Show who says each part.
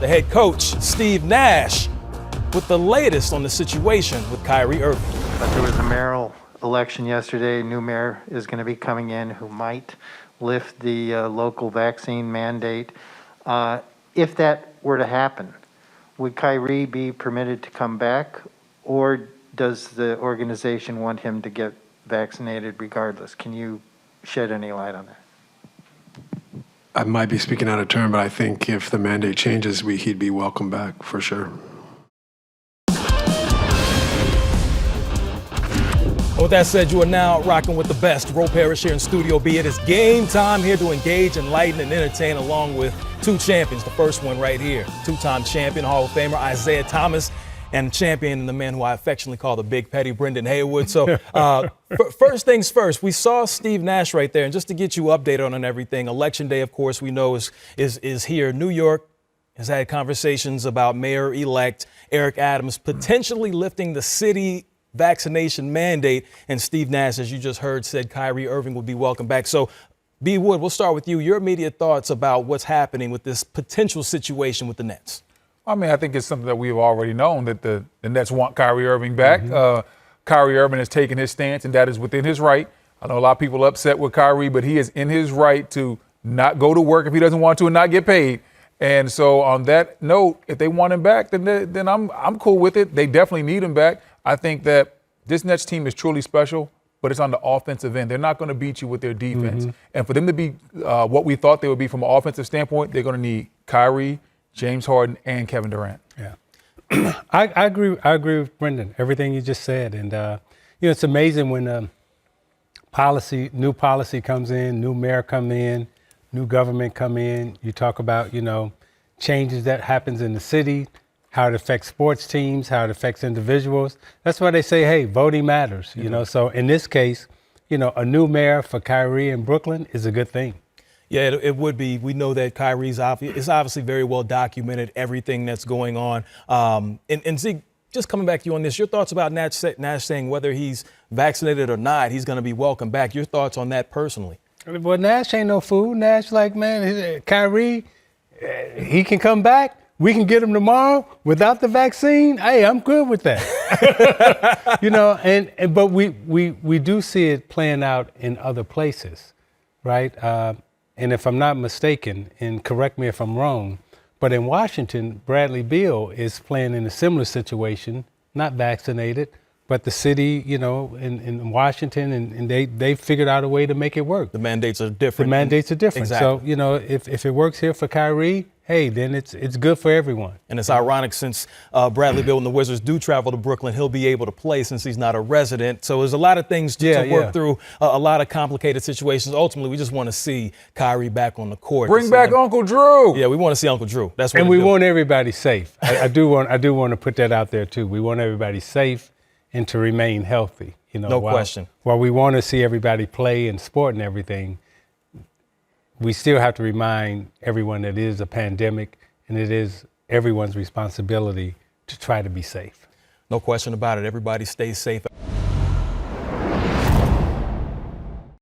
Speaker 1: the head coach, Steve Nash, with the latest on the situation with Kyrie Irving.
Speaker 2: But there was a mayoral election yesterday. A new mayor is going to be coming in who might lift the local vaccine mandate. If that were to happen, would Kyrie be permitted to come back, or does the organization want him to get vaccinated regardless? Can you shed any light on that?
Speaker 3: I might be speaking out of turn, but I think if the mandate changes, he'd be welcome back for sure.
Speaker 1: With that said, you are now rocking with the best. Ro Parrish here in Studio B. It is game time here to engage, enlighten, and entertain along with two champions. The first one right here, two-time champion, Hall of Famer Isaiah Thomas, and champion, the man who I affectionately call the Big Petty, Brendan Haywood. So first things first, we saw Steve Nash right there. And just to get you updated on everything, Election Day, of course, we know is here. New York has had conversations about Mayor-elect Eric Adams potentially lifting the city vaccination mandate. And Steve Nash, as you just heard, said Kyrie Irving will be welcome back. So, B. Wood, we'll start with you. Your immediate thoughts about what's happening with this potential situation with the Nets.
Speaker 4: I mean, I think it's something that we've already known, that the Nets want Kyrie Irving back. Kyrie Irving has taken his stance, and that is within his right. I know a lot of people are upset with Kyrie, but he is in his right to not go to work if he doesn't want to and not get paid. And so on that note, if they want him back, then I'm cool with it. They definitely need him back. I think that this Nets team is truly special, but it's on the offensive end. They're not going to beat you with their defense. And for them to be what we thought they would be from an offensive standpoint, they're going to need Kyrie, James Harden, and Kevin Durant.
Speaker 5: Yeah, I agree. I agree with Brendan. Everything you just said, and it's amazing when new policy comes in, new mayor come in, new government come in. You talk about changes that happens in the city, how it affects sports teams, how it affects individuals. That's why they say, hey, voting matters. So in this case, a new mayor for Kyrie in Brooklyn is a good thing.
Speaker 1: Yeah, it would be. We know that Kyrie's obviously very well documented, everything that's going on. And Zeke, just coming back to you on this, your thoughts about Nash saying whether he's vaccinated or not, he's going to be welcome back. Your thoughts on that personally?
Speaker 5: Well, Nash ain't no fool. Nash man, Kyrie, he can come back. We can get him tomorrow without the vaccine. Hey, I'm good with that. But we do see it playing out in other places, right? And if I'm not mistaken, and correct me if I'm wrong, but in Washington, Bradley Beal is playing in a similar situation, not vaccinated, but the city, in Washington, and they figured out a way to make it work.
Speaker 1: The mandates are different.
Speaker 5: Exactly. So, if it works here for Kyrie, hey, then it's good for everyone.
Speaker 1: And it's ironic since Bradley Beal and the Wizards do travel to Brooklyn, he'll be able to play since he's not a resident. So there's a lot of things to work through, a lot of complicated situations. Ultimately, we just want to see Kyrie back on the court.
Speaker 4: Bring back Uncle Drew.
Speaker 1: Yeah, we want to see Uncle Drew. That's what.
Speaker 5: And we want everybody safe. I do want to put that out there too. We want everybody safe and to remain healthy.
Speaker 1: No question.
Speaker 5: While we want to see everybody play and sport and everything, we still have to remind everyone that it is a pandemic and it is everyone's responsibility to try to be safe.
Speaker 1: No question about it. Everybody stay safe.